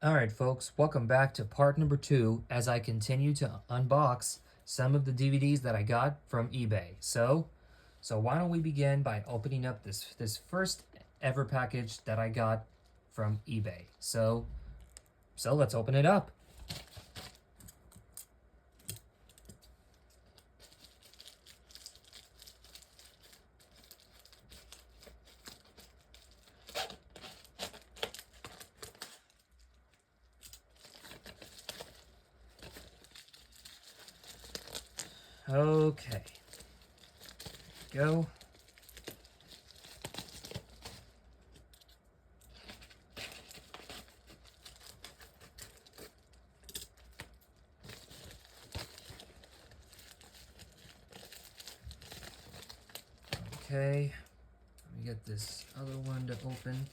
Alright folks, welcome back to part number 2 as I continue to unbox some of the DVDs that I got from eBay. So why don't we begin by opening up this first ever package that I got from eBay. So let's open it up. Okay, go. Okay, let me get this other one to open.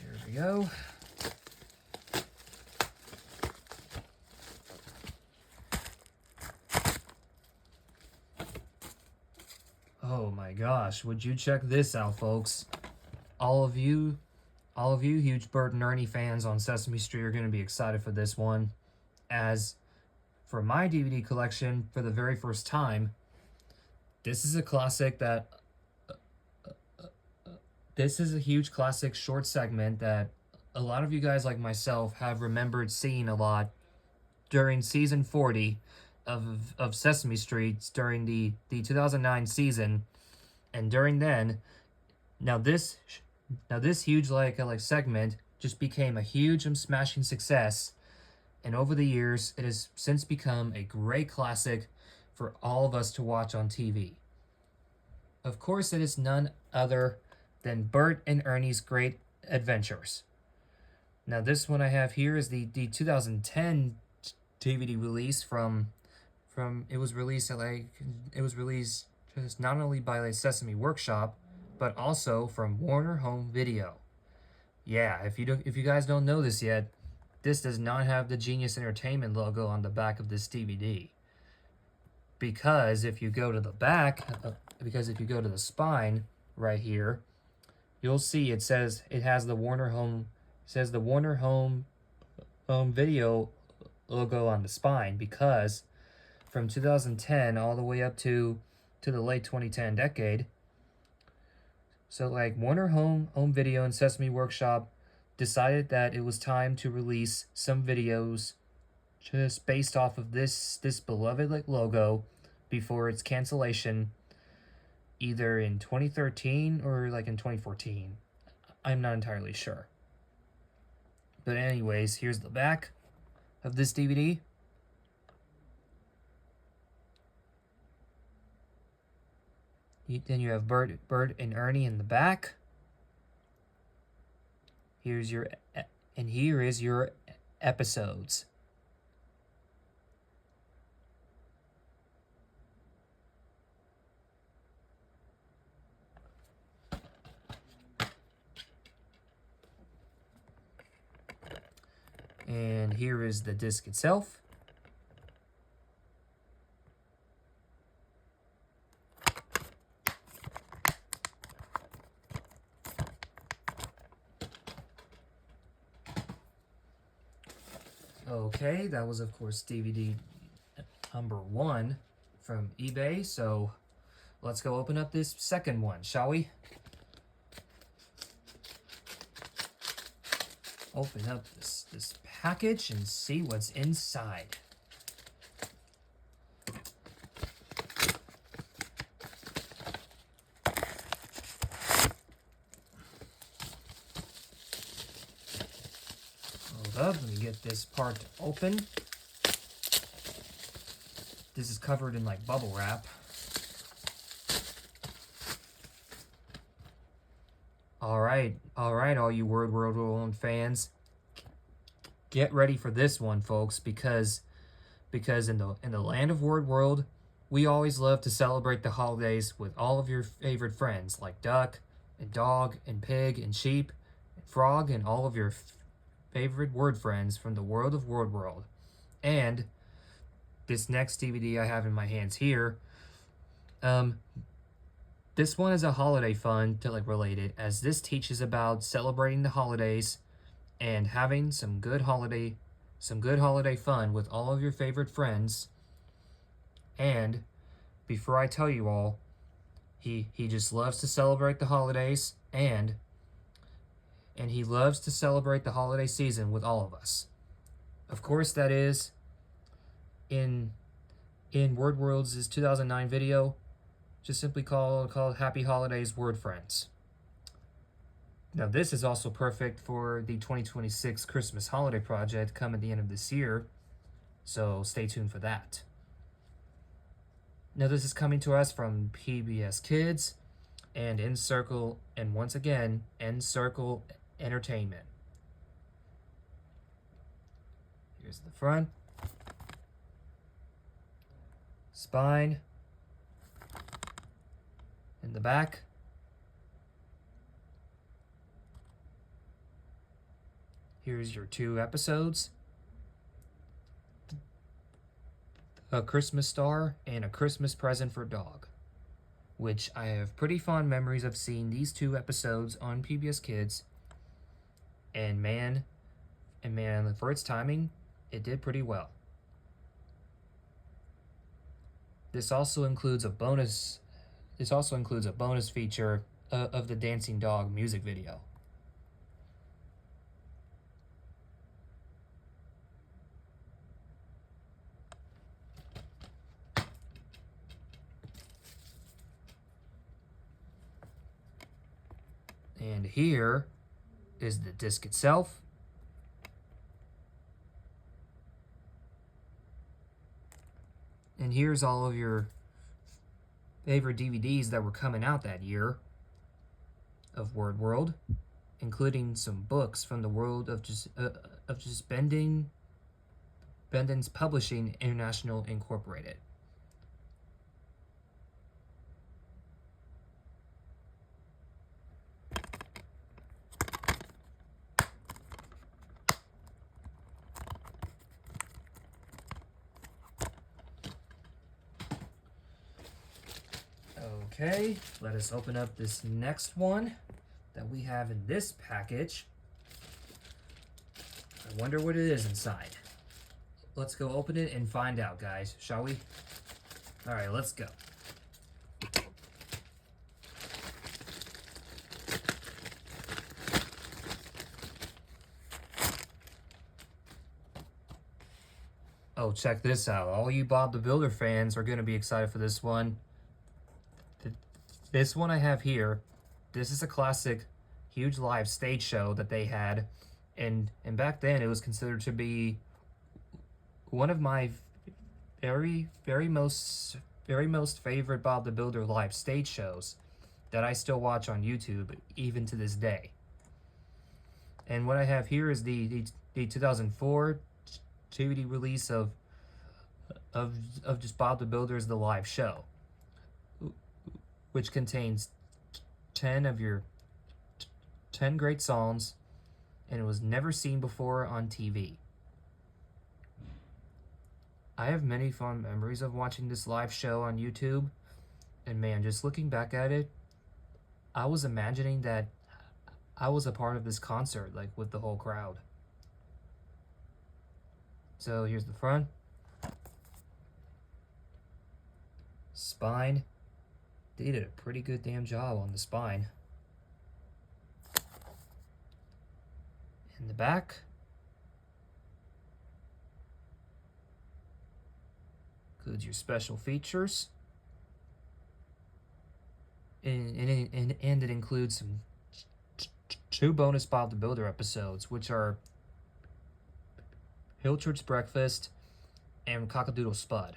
There we go. Oh my gosh, would you check this out, folks? All of you huge Bert and Ernie fans on Sesame Street are going to be excited for this one. As for my DVD collection, for the very first time, this is a classic that... this is a huge classic short segment that a lot of you guys like myself have remembered seeing a lot during season 40 of Sesame Street during the 2009 season. And during then, now this huge like segment just became a huge and smashing success, and over the years it has since become a great classic for all of us to watch on TV. Of course, it is none other than Bert and Ernie's Great Adventures. Now this one I have here is the 2010 DVD release from it was released just not only by the Sesame Workshop, but also from Warner Home Video. Yeah, if you guys don't know this yet, this does not have the Genius Entertainment logo on the back of this DVD. Because if you go to the back, because if you go to the spine right here, you'll see it says it has the Warner Home Video logo on the spine, because from 2010 all the way up to the late 2010 decade. So like Warner Home Video and Sesame Workshop decided that it was time to release some videos just based off of this beloved like logo before its cancellation, either in 2013 or like in 2014. I'm not entirely sure. But anyways, here's the back of this DVD. Then you have Bert and Ernie in the back. Here is your episodes. And here is the disc itself. Okay, that was of course DVD number 1 from eBay, so let's go open up this second one, shall we? Open up this package and see what's inside. Let me get this part open. This is covered in like bubble wrap. All right, all you WordWorld fans, get ready for this one, folks, because in the land of WordWorld, we always love to celebrate the holidays with all of your favorite friends like duck and dog and pig and sheep and frog and all of your favorite word friends from the world of WordWorld. And this next DVD I have in my hands here, this one is a holiday fun to like related, as this teaches about celebrating the holidays and having some good holiday fun with all of your favorite friends. And before I tell you all, he just loves to celebrate the holidays, and he loves to celebrate the holiday season with all of us. Of course, that is in WordWorld's 2009 video, just simply called Happy Holidays Word Friends. Now this is also perfect for the 2026 Christmas holiday project coming at the end of this year, so stay tuned for that. Now this is coming to us from PBS Kids and Encircle, and once again, Encircle Entertainment. Here's the front, spine, and the back. Here's your 2 episodes, A Christmas Star and A Christmas Present for Dog, which I have pretty fond memories of seeing these 2 episodes on PBS Kids, and man, for its timing, it did pretty well. This also includes a bonus feature of the Dancing Dog music video. And here is the disc itself. And here's all of your favorite DVDs that were coming out that year of WordWorld, including some books from the world of just Benden's Publishing International Incorporated. Okay, let us open up this next one that we have in this package. I wonder what it is inside. Let's go open it and find out, guys, shall we? All right, let's go. Oh, check this out. All you Bob the Builder fans are going to be excited for this one. This one I have here, this is a classic, huge live stage show that they had, and back then it was considered to be one of my very most favorite Bob the Builder live stage shows that I still watch on YouTube even to this day. And what I have here is the 2004 DVD release of just Bob the Builder's The Live Show, which contains 10 great songs, and it was never seen before on TV. I have many fond memories of watching this live show on YouTube, and man, just looking back at it, I was imagining that I was a part of this concert, like with the whole crowd. So here's the front, spine. They did a pretty good damn job on the spine. In the back, includes your special features. And it includes some 2 bonus Bob the Builder episodes, which are Pilchard's Breakfast and Cockadoodle Spud.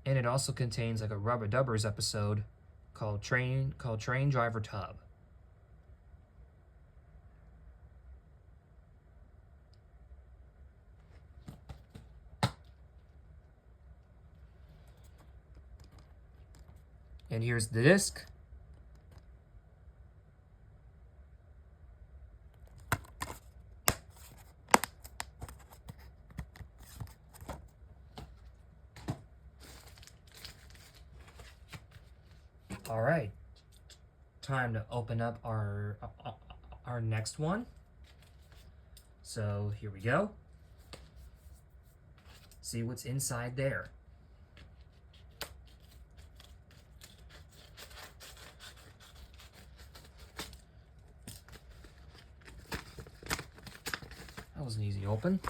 And it also contains like a Rubber Dubbers episode called Train Driver Tub. And here's the disc. All right, time to open up our next one. So here we go. See what's inside there. That was an easy open.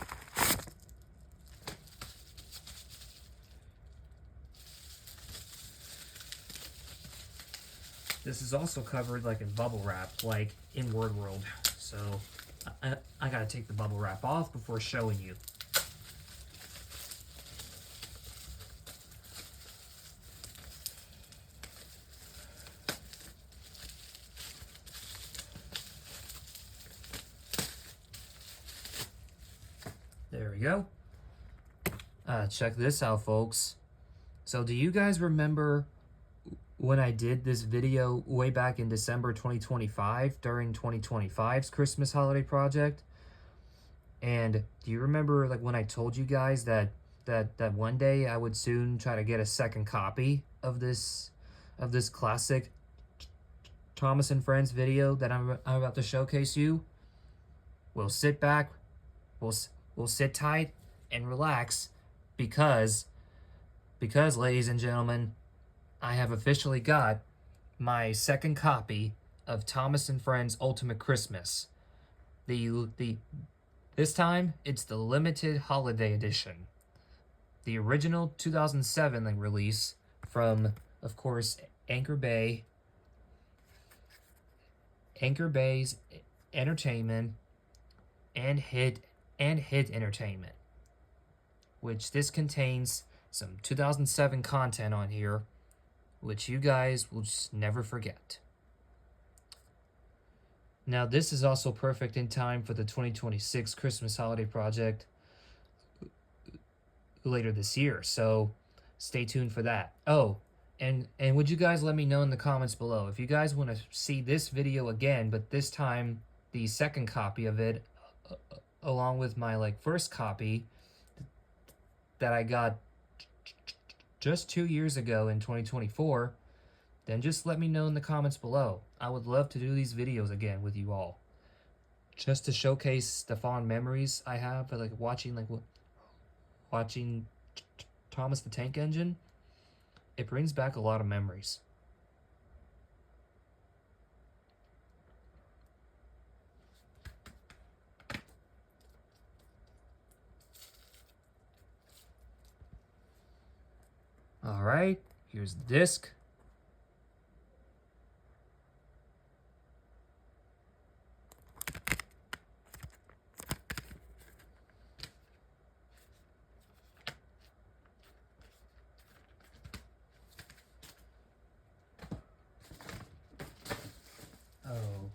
This is also covered like in bubble wrap, like in WordWorld. So I gotta take the bubble wrap off before showing you. There we go. Check this out, folks. So do you guys remember when I did this video way back in December 2025 during 2025's Christmas holiday project? And do you remember like when I told you guys that one day I would soon try to get a second copy of this classic Thomas and Friends video that I'm about to showcase you? We'll sit back, we'll sit tight and relax because ladies and gentlemen, I have officially got my second copy of Thomas and Friends Ultimate Christmas. This time it's the limited holiday edition. The original 2007 release from, of course, Anchor Bay's Entertainment and Hit Entertainment, which this contains some 2007 content on here, which you guys will just never forget. Now, this is also perfect in time for the 2026 Christmas holiday project later this year, so stay tuned for that. Oh, and would you guys let me know in the comments below if you guys want to see this video again, but this time the second copy of it, along with my first copy that I got just 2 years ago in 2024, then just let me know in the comments below. I would love to do these videos again with you all, just to showcase the fond memories I have of watching Thomas the Tank Engine. It brings back a lot of memories. All right, here's the disc.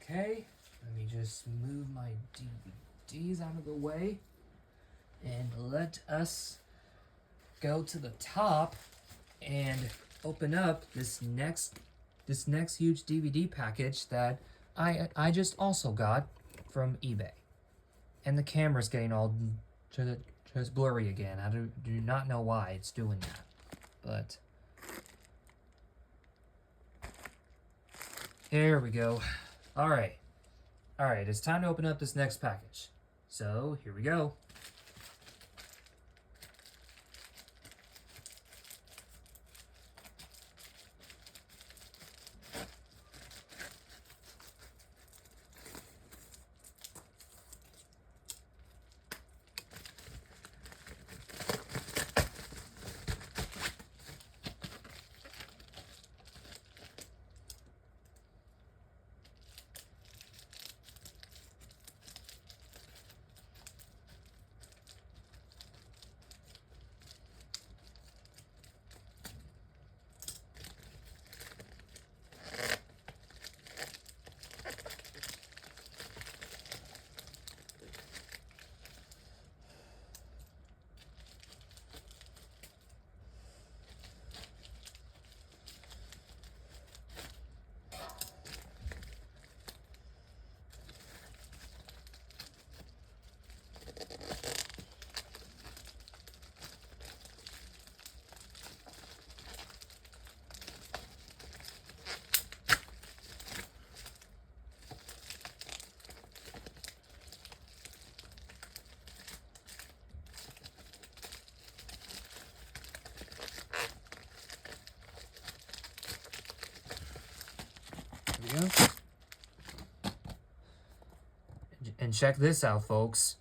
Okay, let me just move my DVDs out of the way and let us go to the top and open up this next huge DVD package that I just also got from eBay. And the camera's getting all just blurry again. I do not know why it's doing that, but here we go. All right, it's time to open up this next package. So here we go. we go. And check this out, folks.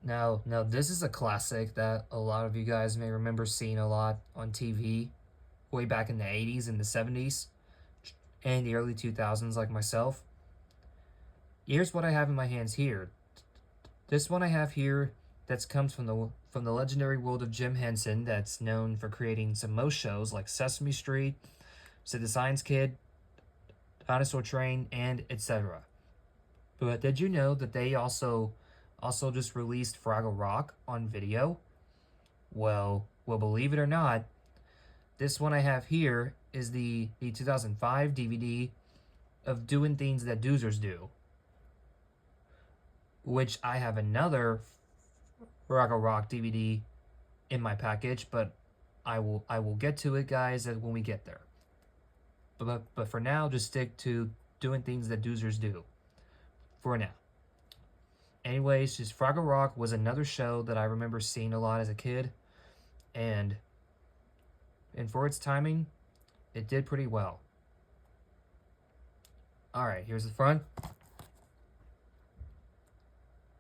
Now this is a classic that a lot of you guys may remember seeing a lot on TV way back in the 80s and the 70s and the early 2000s, like myself. Here's what I have in my hands here. This one I have here that comes from the legendary world of Jim Henson, that's known for creating some most shows like Sesame Street, Sid the Science Kid, Dinosaur Train, and etc. But did you know that they also just released Fraggle Rock on video? Well, believe it or not, this one I have here is the 2005 DVD of Doing Things That Doozers Do, which I have another Fraggle Rock DVD in my package, but I will get to it, guys, when we get there. But for now, just stick to Doing Things That Doozers Do for now. Anyways, just Fraggle Rock was another show that I remember seeing a lot as a kid, and for its timing, it did pretty well. All right, here's the front,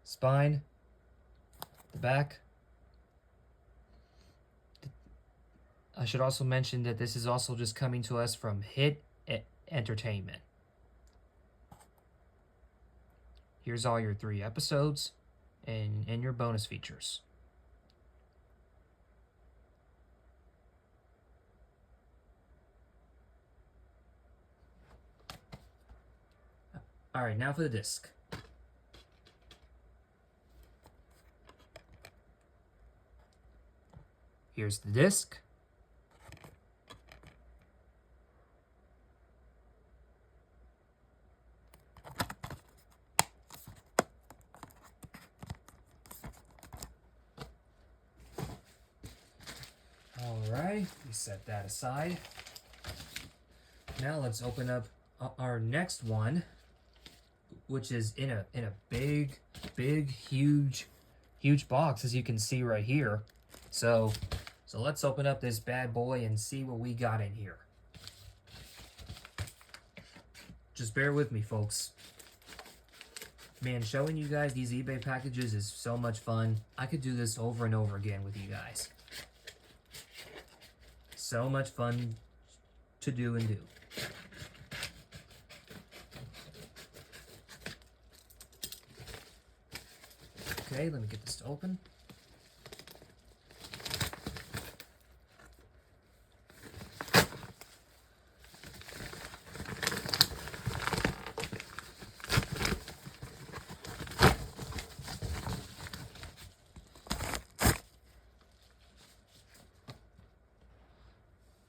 spine, the back. I should also mention that this is also just coming to us from Hit Entertainment. Here's all your 3 episodes and your bonus features. All right, now for the disc. Here's the disc. All right, we set that aside. Now let's open up our next one, which is in a big, huge box, as you can see right here. So let's open up this bad boy and see what we got in here. Just bear with me, folks. Man, showing you guys these eBay packages is so much fun. I could do this over and over again with you guys. So much fun to do and do. Okay, let me get this to open.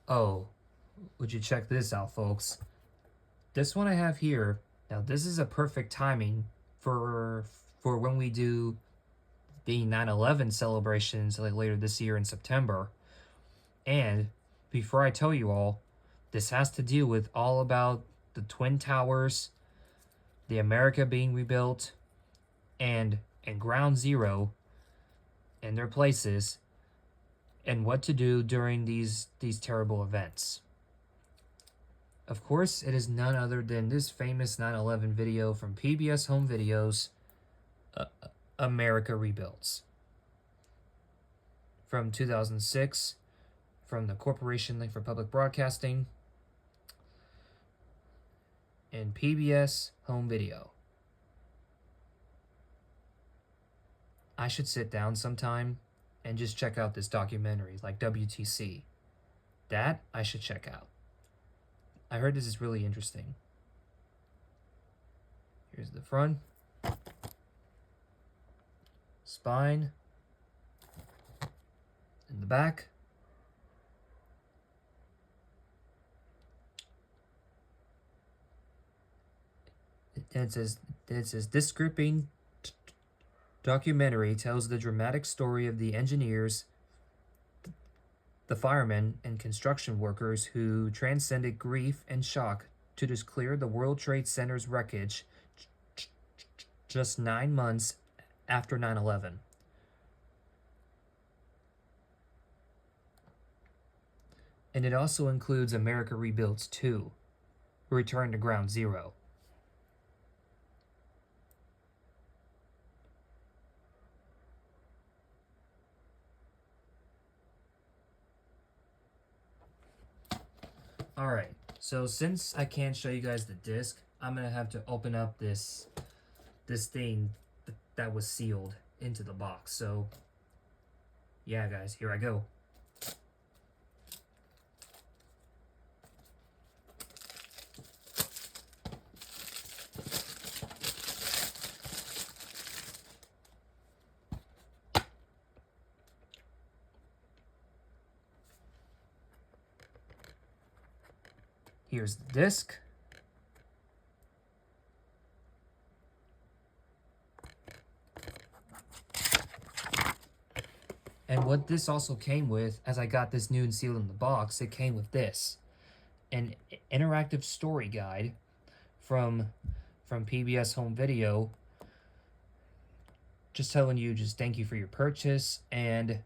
Oh, would you check this out, folks? This one I have here, now this is a perfect timing for when we do the 9/11 celebrations like later this year in September. And before I tell you all, this has to do with all about the Twin Towers, the America being rebuilt, and Ground Zero and their places, and what to do during these terrible events. Of course, it is none other than this famous 9/11 video from PBS Home Videos, America Rebuilds, from 2006, from the Corporation for Public Broadcasting, and PBS Home Video. I should sit down sometime and just check out this documentary, like WTC. That I should check out. I heard this is really interesting. Here's the front, spine, and the back. And it says this gripping documentary tells the dramatic story of the engineers, the firemen, and construction workers who transcended grief and shock to just clear the World Trade Center's wreckage just 9 months after 9/11. And it also includes America Rebuilds 2, return to ground zero. Alright, so since I can't show you guys the disc, I'm gonna have to open up this thing that was sealed into the box. So yeah guys, here I go. Here's the disc. And what this also came with, as I got this new and sealed in the box, it came with this. An interactive story guide from PBS Home Video. Just telling you, just thank you for your purchase and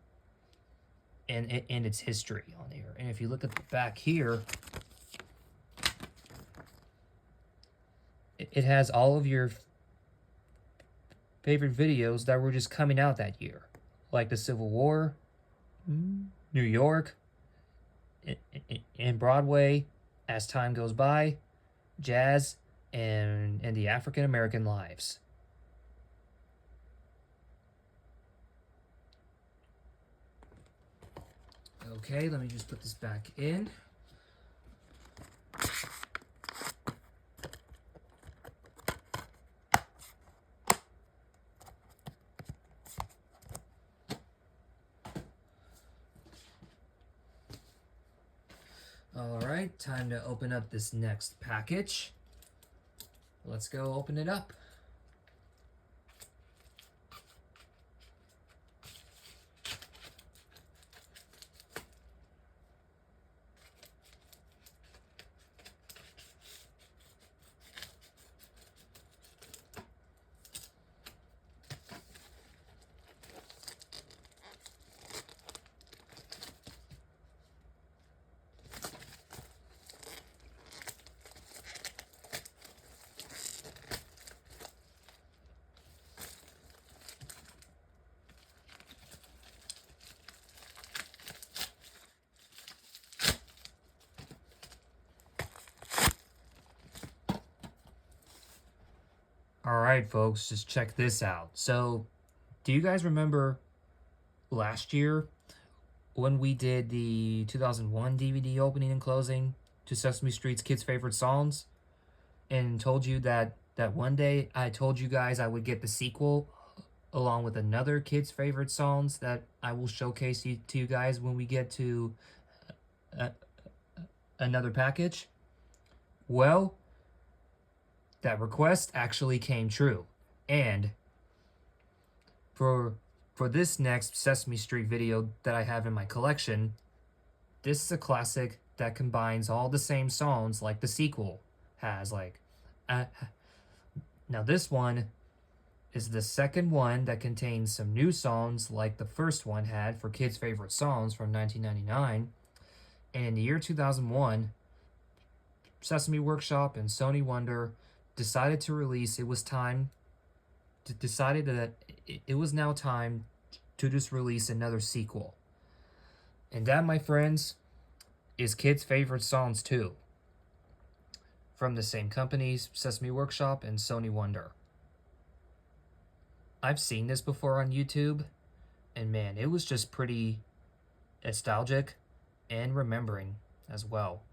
its history on here. And if you look at the back here, it has all of your favorite videos that were just coming out that year, like the Civil War, New York, and Broadway, As Time Goes By, Jazz, and the African American Lives. Okay, let me just put this back in. Alright, time to open up this next package. Let's go open it up. Alright folks, just check this out. So, do you guys remember last year when we did the 2001 DVD opening and closing to Sesame Street's Kids' Favorite Songs? And told you that one day I told you guys I would get the sequel along with another Kids' Favorite Songs that I will showcase to you guys when we get to another package? Well, that request actually came true. And for this next Sesame Street video that I have in my collection, this is a classic that combines all the same songs like the sequel has. Now this one is the second one that contains some new songs like the first one had for Kids' Favorite Songs from 1999. And in the year 2001, Sesame Workshop and Sony Wonder decided to release, decided that it was now time to just release another sequel. And that, my friends, is Kids' Favorite Songs 2. From the same companies, Sesame Workshop and Sony Wonder. I've seen this before on YouTube, and man, it was just pretty nostalgic and remembering as well.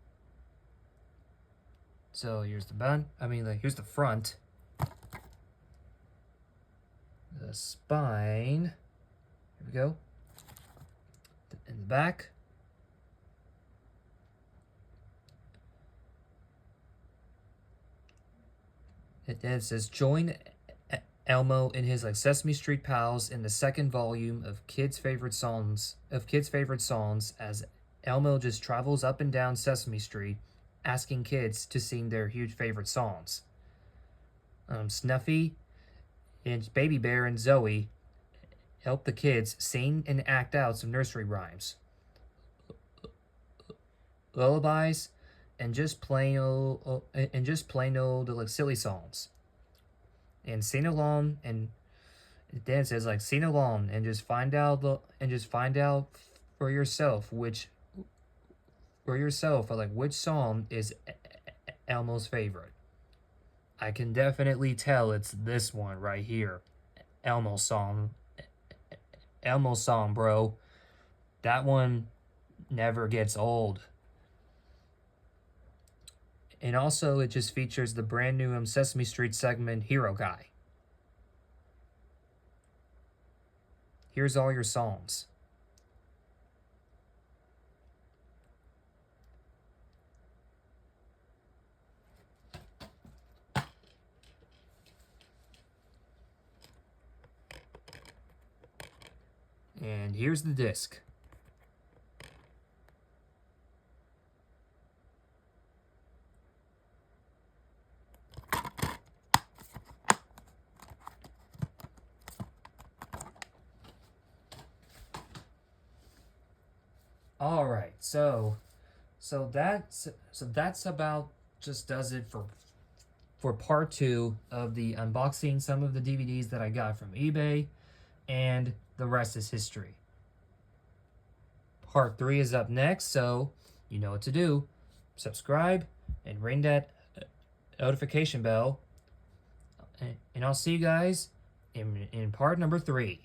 So here's the here's the front. The spine. Here we go. In the back. It says, join Elmo and his Sesame Street pals in the second volume of Kids' Favorite Songs as Elmo just travels up and down Sesame Street asking kids to sing their huge favorite songs. Snuffy and Baby Bear and Zoe help the kids sing and act out some nursery rhymes. Lullabies and just plain old like silly songs, and sing along. And then it says like sing along and just find out for yourself like which song is Elmo's favorite. I can definitely tell it's this one right here. Elmo song. Elmo song, bro. That one never gets old. And also, it just features the brand new Sesame Street segment, Hero Guy. Here's all your songs. And here's the disc. All right, so that's about just does it for part 2 of the unboxing some of the DVDs that I got from eBay, and the rest is history. Part 3 is up next, so you know what to do. Subscribe and ring that notification bell, and I'll see you guys in part number 3.